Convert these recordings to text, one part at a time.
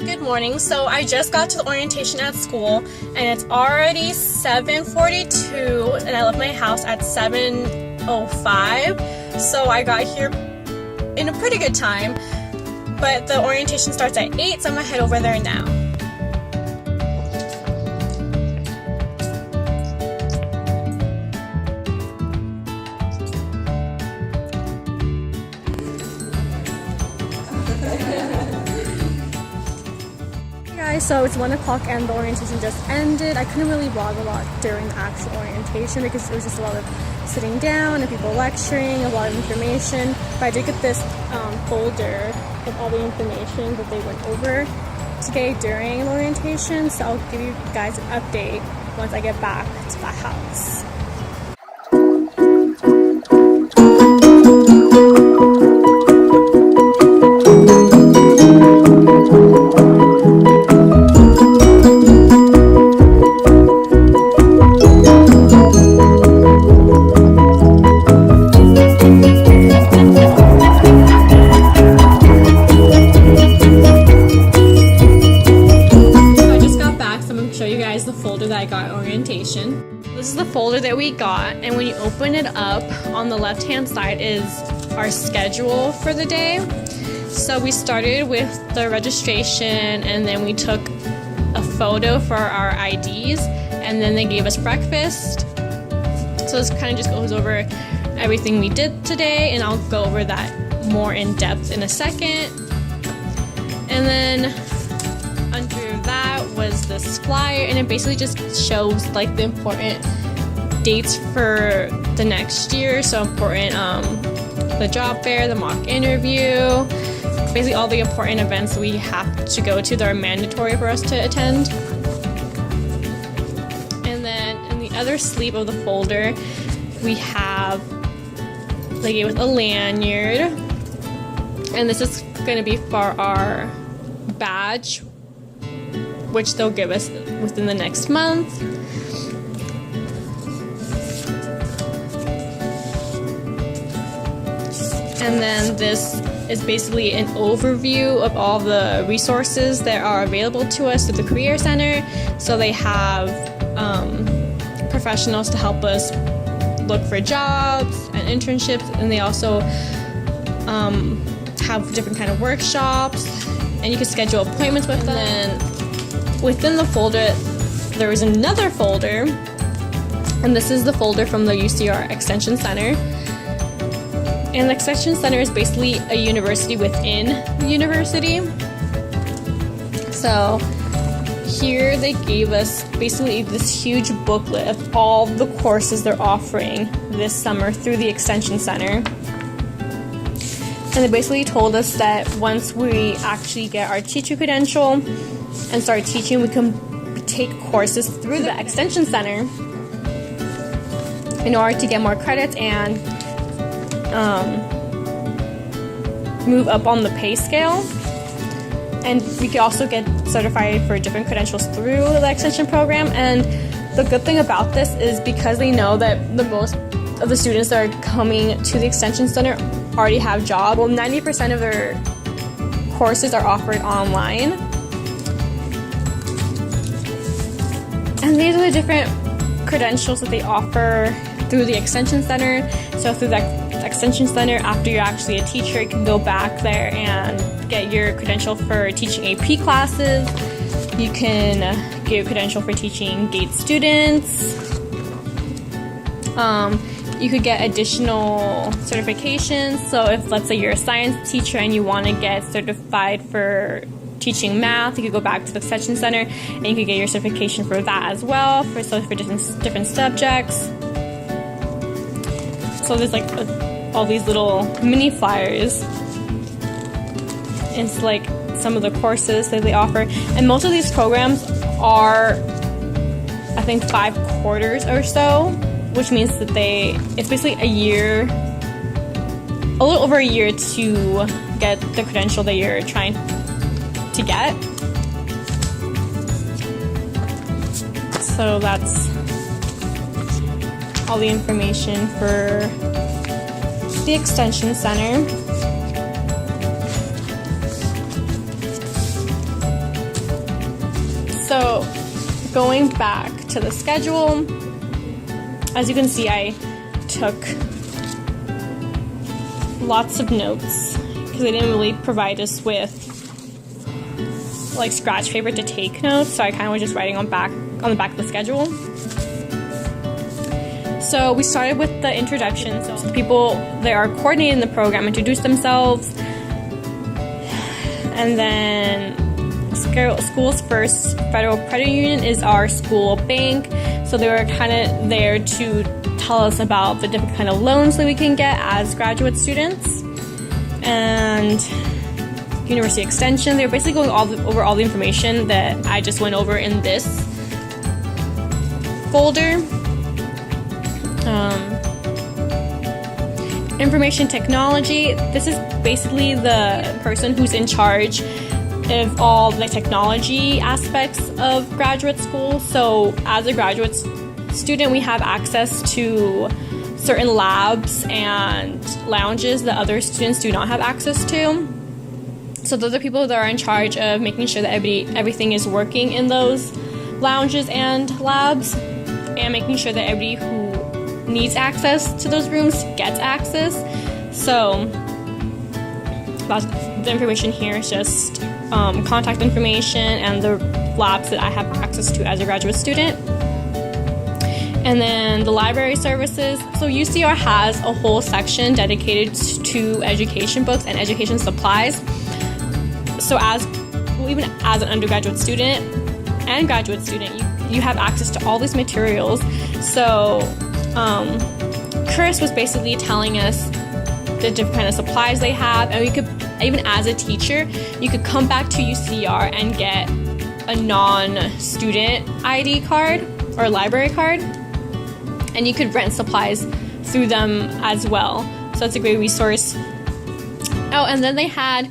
Good morning. So I just got to the orientation at school and it's already 7:42 and I left my house at 7:05. So I got here in a pretty good time, but the orientation starts at 8, so I'm gonna head over there now. So it's 1 o'clock and the orientation just ended. I couldn't really vlog a lot during the actual orientation because it was just a lot of sitting down and people lecturing, a lot of information. But I did get this folder with all the information that they went over today during the orientation. So I'll give you guys an update once I get back to the house. The folder that I got orientation. This is the folder that we got, and when you open it up, on the left hand side is our schedule for the day. So we started with the registration, and then we took a photo for our IDs, and then they gave us breakfast. So this kind of just goes over everything we did today, and I'll go over that more in depth in a second. And then under that was this flyer, and it basically just shows like the important dates for the next year. So important, the job fair, the mock interview, basically all the important events we have to go to that are mandatory for us to attend. And then in the other sleeve of the folder, we have, they gave us a lanyard, and this is going to be for our badge, which they'll give us within the next month. And then this is basically an overview of all the resources that are available to us through the Career Center. So they have professionals to help us look for jobs and internships, and they also have different kind of workshops, and you can schedule appointments with them. And within the folder, there was another folder, and this is the folder from the UCR Extension Center. And the Extension Center is basically a university within the university. So here they gave us basically this huge booklet of all the courses they're offering this summer through the Extension Center. And they basically told us that once we actually get our teacher credential and start teaching, we can take courses through the Extension Center in order to get more credits and move up on the pay scale. And we could also get certified for different credentials through the Extension program. And the good thing about this is because they know that the most of the students that are coming to the Extension Center already have jobs. Well, 90% of their courses are offered online. And these are the different credentials that they offer through the Extension Center. So through the Extension Center, after you're actually a teacher, you can go back there and get your credential for teaching AP classes. You can get your credential for teaching GATE students. You could get additional certifications. So if, let's say, you're a science teacher and you want to get certified for teaching math, you could go back to the Extension Center and you could get your certification for that as well, for different subjects. So there's like all these little mini flyers. It's like some of the courses that they offer, and most of these programs are, I think, 5 quarters or so, which means that it's basically a little over a year to get the credential that you're trying to get. So that's all the information for the Extension Center. So going back to the schedule, as you can see, I took lots of notes because they didn't really provide us with like scratch paper to take notes, so I kind of was just writing on the back of the schedule. So we started with the introduction. So the people that are coordinating the program introduce themselves, and then school's first federal credit union is our school bank. So they were kind of there to tell us about the different kind of loans that we can get as graduate students. And University Extension, they were basically going over all the information that I just went over in this folder. Information technology, this is basically the person who's in charge of all the technology aspects of graduate school. So as a graduate student, we have access to certain labs and lounges that other students do not have access to. So those are people that are in charge of making sure that everything is working in those lounges and labs, and making sure that everybody who needs access to those rooms gets access. So the information here is just contact information and the labs that I have access to as a graduate student. And then the library services. So UCR has a whole section dedicated to education books and education supplies. So even as an undergraduate student and graduate student, you have access to all these materials. So Chris was basically telling us the different kind of supplies they have, and we could, even as a teacher, you could come back to UCR and get a non-student ID card or library card, and you could rent supplies through them as well. So that's a great resource. Oh, and then they had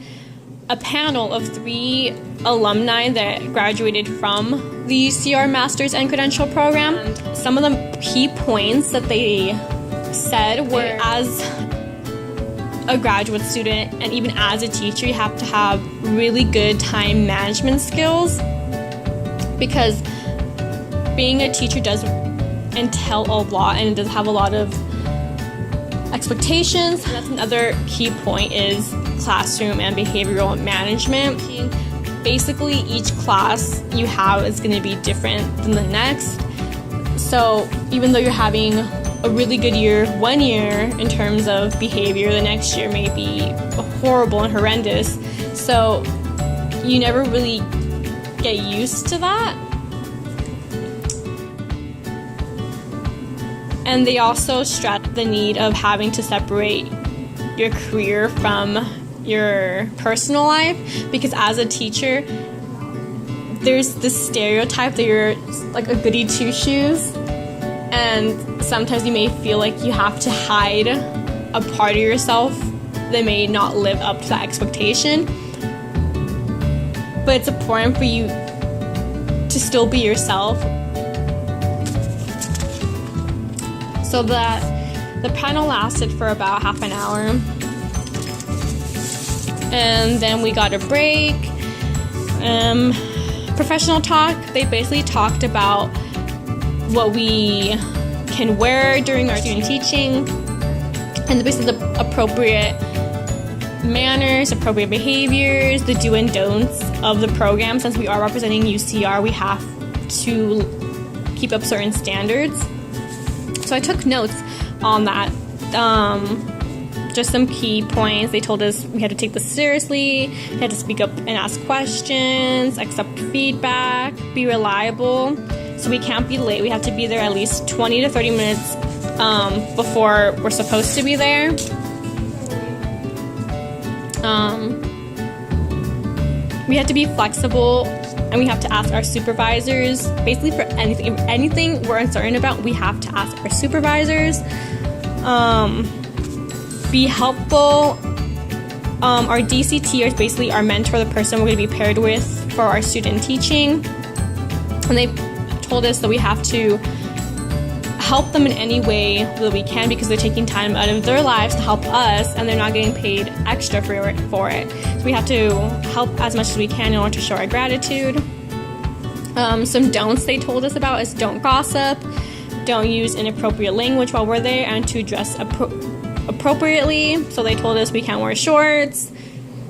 a panel of 3 alumni that graduated from the UCR Masters and Credential Program. And some of the key points that they said were, as a graduate student and even as a teacher, you have to have really good time management skills, because being a teacher does entail a lot, and it does have a lot of expectations. And that's another key point, is classroom and behavioral management. Basically, each class you have is going to be different than the next. So even though you're having a really good year one year in terms of behavior, the next year may be horrible and horrendous. So you never really get used to that. And they also stress the need of having to separate your career from your personal life, because as a teacher, there's this stereotype that you're like a goody two-shoes, and sometimes you may feel like you have to hide a part of yourself that may not live up to that expectation. But it's important for you to still be yourself. So the panel lasted for about half an hour. And then we got a break. Professional talk, they basically talked about what we can wear during our student teaching, and basically the appropriate manners, appropriate behaviors, the do and don'ts of the program. Since we are representing UCR, we have to keep up certain standards. So I took notes on that. Just some key points. They told us we had to take this seriously, we had to speak up and ask questions, accept feedback, be reliable. So we can't be late. We have to be there at least 20 to 30 minutes before we're supposed to be there. We have to be flexible, and we have to ask our supervisors basically for anything. If anything we're uncertain about, we have to ask our supervisors. Be helpful. Our DCT is basically our mentor, the person we're going to be paired with for our student teaching. And they told us that we have to help them in any way that we can, because they're taking time out of their lives to help us, and they're not getting paid extra for it. So we have to help as much as we can in order to show our gratitude. Some don'ts they told us about is don't gossip, don't use inappropriate language while we're there, and to dress appropriately. So they told us we can't wear shorts.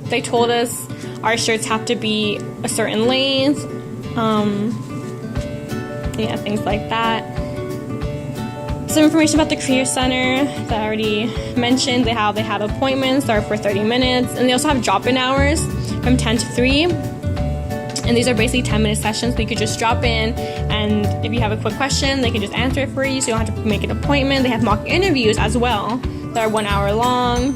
They told us our shirts have to be a certain length. Things like that. Some information about the Career Center that I already mentioned. They have appointments that are for 30 minutes, and they also have drop-in hours from 10 to 3. And these are basically 10-minute sessions. We could just drop in, and if you have a quick question, they can just answer it for you, so you don't have to make an appointment. They have mock interviews as well that are 1 hour long.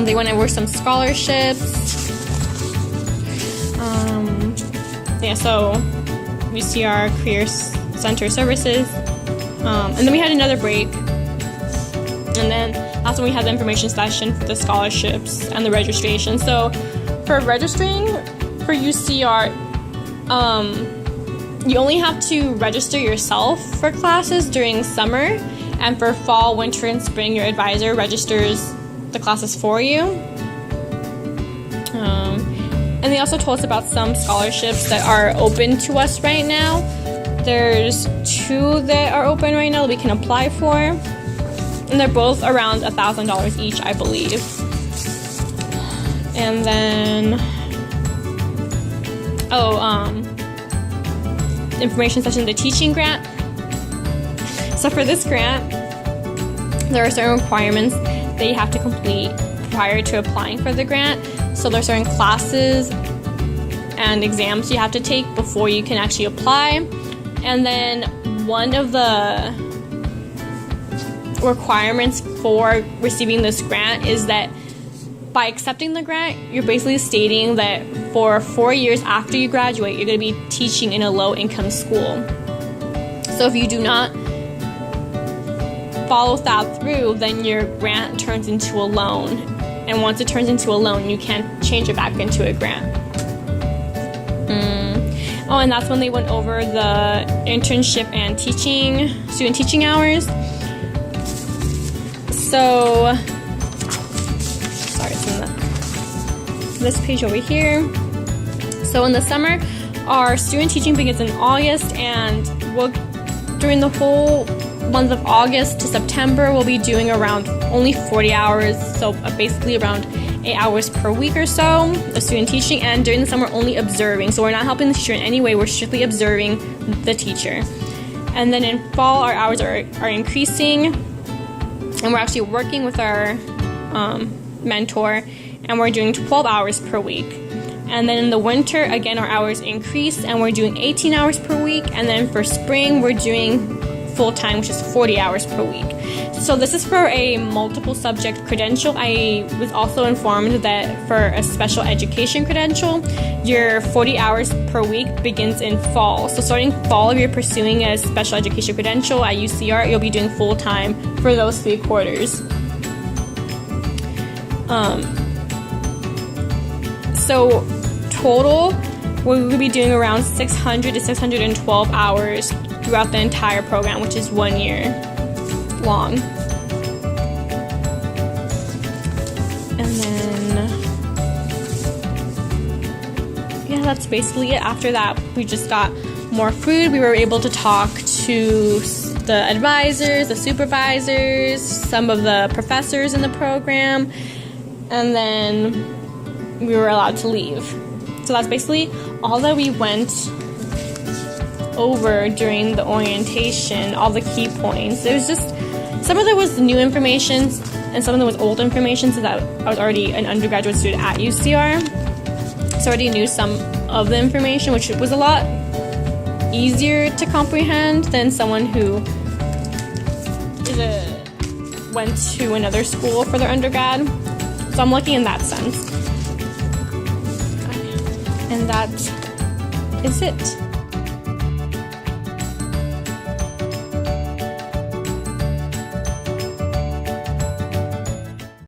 They want to work some scholarships. So we see our Career Center services. And then we had another break. And then that's when we had the information session for the scholarships and the registration. So for registering for UCR, you only have to register yourself for classes during summer. And for fall, winter, and spring, your advisor registers the classes for you. And they also told us about some scholarships that are open to us right now. There's 2 that are open right now that we can apply for. And they're both around $1,000 each, I believe. And then, information session, the teaching grant. So for this grant, there are certain requirements that you have to complete prior to applying for the grant. So there are certain classes and exams you have to take before you can actually apply. And then one of the requirements for receiving this grant is that by accepting the grant, you're basically stating that for 4 years after you graduate, you're going to be teaching in a low-income school. So if you do not follow that through, then your grant turns into a loan. And once it turns into a loan, you can't change it back into a grant. And that's when they went over the internship and student teaching hours. So, sorry, it's in this page over here. So in the summer, our student teaching begins in August, and during the whole month of August to September, we'll be doing around only 40 hours, so basically around 8 hours per week or so of student teaching. And during the summer, only observing, so we're not helping the teacher in any way, we're strictly observing the teacher. And then in fall, our hours are increasing, and we're actually working with our mentor, and we're doing 12 hours per week. And then in the winter, again, our hours increase, and we're doing 18 hours per week. And then for spring, we're doing full-time, which is 40 hours per week. So this is for a multiple subject credential. I was also informed that for a special education credential, your 40 hours per week begins in fall. So starting fall, if you're pursuing a special education credential at UCR, you'll be doing full-time for those 3 quarters. So total, we'll be doing around 600 to 612 hours throughout the entire program, which is 1 year long. And then, that's basically it. After that, we just got more food. We were able to talk to the advisors, the supervisors, some of the professors in the program, and then we were allowed to leave. So that's basically all that we went over during the orientation, all the key points. It was just, some of it was new information and some of it was old information, so that I was already an undergraduate student at UCR, so I already knew some of the information, which was a lot easier to comprehend than someone who went to another school for their undergrad. So I'm lucky in that sense. And that is it.